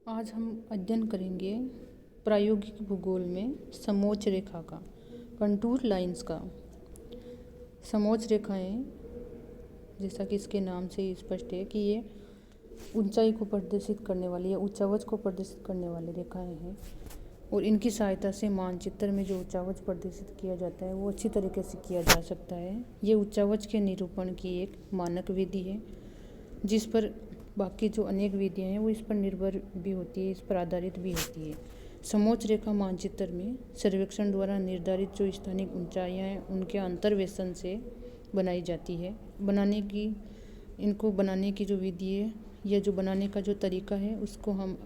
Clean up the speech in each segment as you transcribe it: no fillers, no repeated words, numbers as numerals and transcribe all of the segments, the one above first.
आज हम अध्ययन करेंगे प्रायोगिक भूगोल में समोच्च रेखा का, कंटूर लाइंस का। समोच्च रेखाएं, जैसा कि इसके नाम से ही स्पष्ट है कि ये ऊंचाई को प्रदर्शित करने वाली या उच्चावच को प्रदर्शित करने वाली रेखाएं हैं और इनकी सहायता से मानचित्र में जो उच्चावच प्रदर्शित किया जाता है वो अच्छी तरीके से किया जा सकता है। ये उच्चावच के निरूपण की एक मानक विधि है जिस पर बाकी जो अनेक विधियाँ हैं वो इस पर निर्भर भी होती है, इस पर आधारित भी होती है। समोच्च रेखा मानचित्र में सर्वेक्षण द्वारा निर्धारित जो स्थानिक ऊंचाइयाँ हैं उनके अंतर्वेशन से बनाई जाती है। इनको बनाने की जो विधि है या जो बनाने का जो तरीका है उसको हम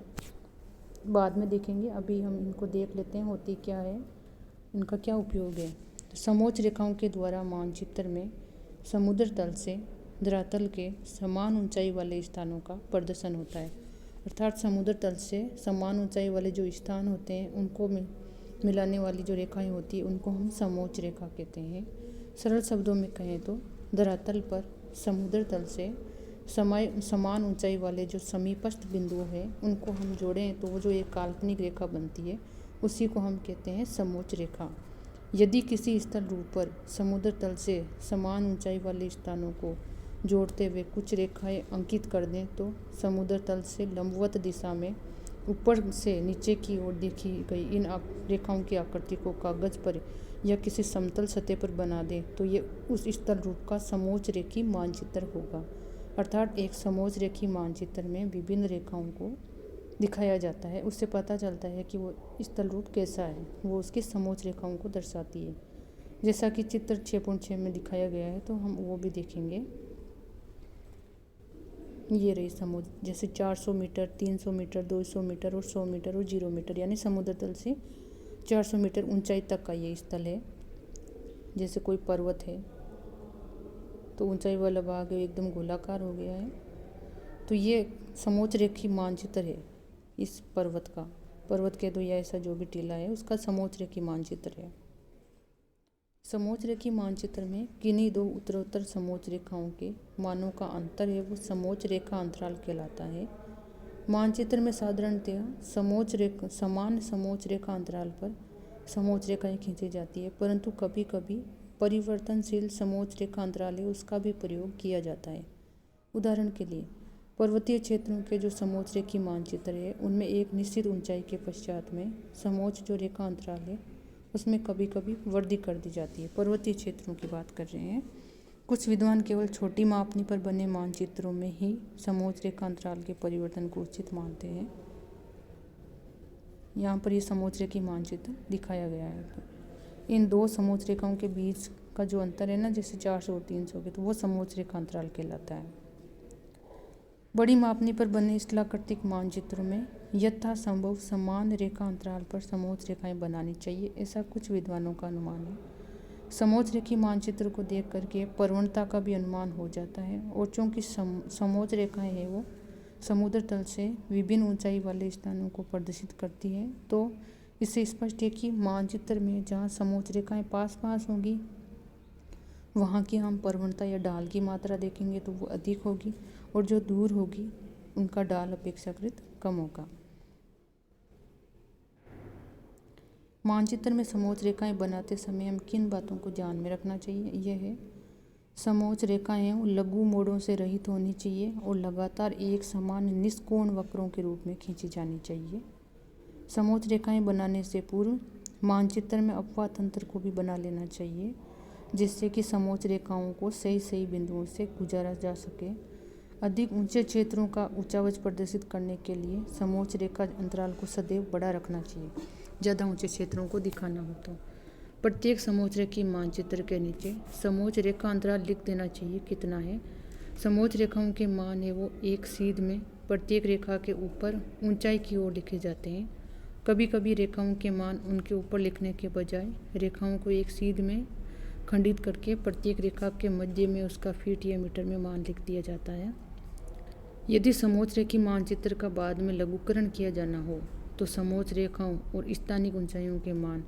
बाद में देखेंगे। अभी हम इनको देख लेते हैं होती क्या है, इनका क्या उपयोग है। समोच्च रेखाओं के द्वारा मानचित्र में समुद्र तल से धरातल के समान ऊंचाई वाले स्थानों का प्रदर्शन होता है। अर्थात समुद्र तल से समान ऊंचाई वाले जो स्थान होते हैं उनको मिलाने वाली जो रेखाएं होती है उनको हम समोच्च रेखा कहते हैं। सरल शब्दों में कहें तो धरातल पर समुद्र तल से समान ऊंचाई वाले जो समीपस्थ बिंदु हैं उनको हम जोड़ें तो वो जो एक काल्पनिक रेखा बनती है उसी को हम कहते हैं समोच्च रेखा। यदि किसी स्थल रूप पर समुद्र तल से समान ऊंचाई वाले स्थानों को जोड़ते हुए कुछ रेखाएं अंकित कर दें तो समुद्र तल से लंबवत दिशा में ऊपर से नीचे की ओर देखी गई इन रेखाओं की आकृति को कागज पर या किसी समतल सतह पर बना दें तो ये उस स्थल रूप का समोच्च रेखी मानचित्र होगा। अर्थात एक समोच्च रेखी मानचित्र में विभिन्न रेखाओं को दिखाया जाता है, उससे पता चलता है कि वो स्थल रूप कैसा है, वो उसकी समोच्च रेखाओं को दर्शाती है। जैसा कि चित्र 6.6 में दिखाया गया है तो हम वो भी देखेंगे। ये रही समोच्च, जैसे 400 मीटर, 300 मीटर, 200 मीटर और 100 मीटर और 0 मीटर, यानी समुद्र तल से 400 मीटर ऊंचाई तक का ये स्थल है। जैसे कोई पर्वत है तो ऊंचाई वाला भाग एकदम गोलाकार हो गया है, तो ये समोच्च रेखी मानचित्र है इस पर्वत का। पर्वत कह दो या ऐसा जो भी टीला है उसका समोच्च रेखी मानचित्र है। समोच्च रेखी मानचित्र में किन्हीं दो उत्तरोत्तर समोच्च रेखाओं के मानों का अंतर है वो समोच्च रेखा अंतराल कहलाता है। मानचित्र में साधारणतया समान समोच्च रेखा अंतराल पर समोच्च रेखाएं खींची जाती है, परंतु कभी कभी परिवर्तनशील समोच्च रेखा अंतराल है उसका भी प्रयोग किया जाता है। उदाहरण के लिए पर्वतीय क्षेत्रों के जो समोच्च रेखी मानचित्र है उनमें एक निश्चित ऊंचाई के पश्चात में समोच्च जो रेखा अंतराल है उसमें कभी कभी वृद्धि कर दी जाती है। पर्वतीय क्षेत्रों की बात कर रहे हैं। कुछ विद्वान केवल छोटी मापनी पर बने मानचित्रों में ही समोच्च रेखा अंतराल के परिवर्तन को उचित मानते हैं। यहाँ पर ये समोच्च रेखी मानचित्र दिखाया गया है। इन दो समोच्च रेखाओं के बीच का जो अंतर है ना, जैसे 400 और 300 के, तो वो समोच्च रेखा अंतराल कहलाता है। बड़ी मापनी पर बने स्थलाकृतिक मानचित्रों में यथासंभव समान रेखा अंतराल पर समोच्च रेखाएं बनानी चाहिए, ऐसा कुछ विद्वानों का अनुमान है। समोच्च रेखी मानचित्र को देख करके प्रवणता का भी अनुमान हो जाता है और चूंकि समोच्च रेखाएं हैं वो समुद्र तल से विभिन्न ऊंचाई वाले स्थानों को प्रदर्शित करती है, तो इससे स्पष्ट है कि मानचित्र में जहाँ समोच्च रेखाएं पास पास होंगी वहाँ की हम प्रवणता या ढाल की मात्रा देखेंगे तो वो अधिक होगी और जो दूर होगी उनका ढाल अपेक्षाकृत कम होगा। मानचित्र में समोच्च रेखाएं बनाते समय हम किन बातों को ध्यान में रखना चाहिए, यह है समोच्च रेखाएं लघु मोड़ों से रहित होनी चाहिए और लगातार एक समान निष्कोण वक्रों के रूप में खींची जानी चाहिए। समोच्च रेखाएं बनाने से पूर्व मानचित्र में अपवाह तंत्र को भी बना लेना चाहिए जिससे कि समोच्च रेखाओं को सही बिंदुओं से गुजारा जा सके। अधिक ऊंचे क्षेत्रों का उच्चावच प्रदर्शित करने के लिए समोच्च रेखा अंतराल को सदैव बड़ा रखना चाहिए, ज़्यादा ऊंचे क्षेत्रों को दिखाना हो तो। प्रत्येक समोच्च रेखी मानचित्र के नीचे समोच्च रेखा अंतराल लिख देना चाहिए कितना है। समोच्च रेखाओं के मान है वो एक सीध में प्रत्येक रेखा के ऊपर ऊंचाई की ओर लिखे जाते हैं। कभी कभी रेखाओं के मान उनके ऊपर लिखने के बजाय रेखाओं को एक सीध में खंडित करके प्रत्येक रेखा के मध्य में उसका फीट या मीटर में मान लिख दिया जाता है। यदि समोच्च रेखी मानचित्र का बाद में लघुकरण किया जाना हो तो समोच्च रेखाओं और स्थानिक ऊंचाइयों के मान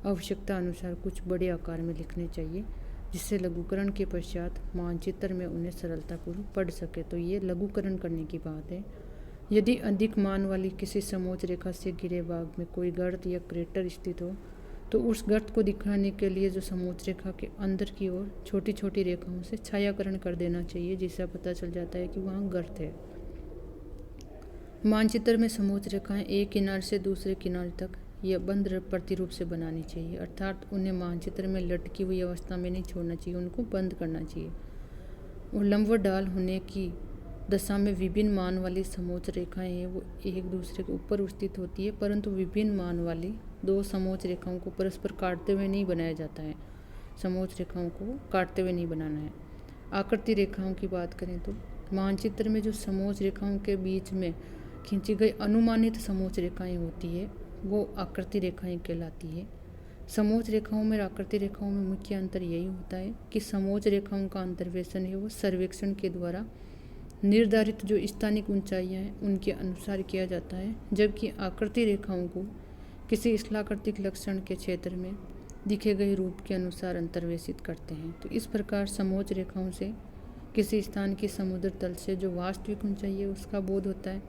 आवश्यकता अनुसार कुछ बड़े आकार में लिखने चाहिए जिससे लघुकरण के पश्चात मानचित्र में उन्हें सरलतापूर्वक पढ़ सके। तो ये लघुकरण करने की बात है। यदि अधिक मान वाली किसी समोच्च रेखा से घिरे भाग में कोई गर्त या क्रेटर स्थित हो तो उस गर्त को दिखाने के लिए जो समोच्च रेखा के अंदर की ओर छोटी छोटी रेखाओं से छायाकरण कर देना चाहिए, जिससे पता चल जाता है कि वहाँ गर्त है। मानचित्र में समोच्च रेखाएं एक किनारे से दूसरे किनारे तक या बंद प्रतिरूप से बनानी चाहिए, अर्थात उन्हें मानचित्र में लटकी हुई अवस्था में नहीं छोड़ना चाहिए, उनको बंद करना चाहिए। और लंबवत ढाल होने की दशा में विभिन्न मान वाली समोच्च रेखाएं हैं वो एक दूसरे के ऊपर स्थित होती है, परंतु विभिन्न मान वाली दो समोच्च रेखाओं को परस्पर काटते हुए नहीं बनाया जाता है। समोच्च रेखाओं को काटते हुए नहीं बनाना है। आकृति रेखाओं की बात करें तो मानचित्र में जो समोच्च रेखाओं के बीच में खींची गई अनुमानित समोच्च रेखाएं होती है वो आकृति रेखाएं कहलाती है। समोच्च रेखाओं में और आकृति रेखाओं में मुख्य अंतर यही होता है कि समोच्च रेखाओं का अंतर्वेशन है वो सर्वेक्षण के द्वारा निर्धारित जो स्थानिक ऊंचाइयां हैं उनके अनुसार किया जाता है, जबकि आकृति रेखाओं को किसी स्थलाकृतिक लक्षण के क्षेत्र में दिखे गए रूप के अनुसार अंतर्वेशित करते हैं। तो इस प्रकार समोच्च रेखाओं से किसी स्थान की समुद्र तल से जो वास्तविक ऊंचाई है उसका बोध होता है,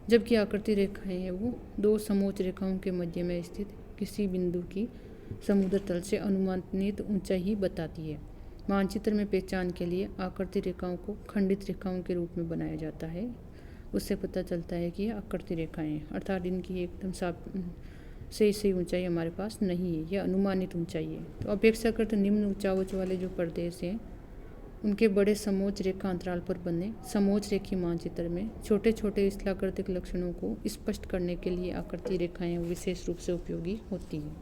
जबकि आकृति रेखाएं हैं वो दो समोच्च रेखाओं के मध्य में स्थित किसी बिंदु की समुद्र तल से अनुमानित ऊंचाई ही बताती है। मानचित्र में पहचान के लिए आकृति रेखाओं को खंडित रेखाओं के रूप में बनाया जाता है, उससे पता चलता है कि ये आकृति रेखाएं हैं, अर्थात इनकी एकदम सही ऊंचाई हमारे पास नहीं है, यह अनुमानित ऊंचाई है। तो अपेक्षाकृत निम्न ऊंचाई वाले जो प्रदेश हैं उनके बड़े समोच्च रेखा अंतराल पर बने समोच्च रेखीय मानचित्र में छोटे छोटे स्थलाकृतिक लक्षणों को स्पष्ट करने के लिए आकृति रेखाएं विशेष रूप से उपयोगी होती हैं।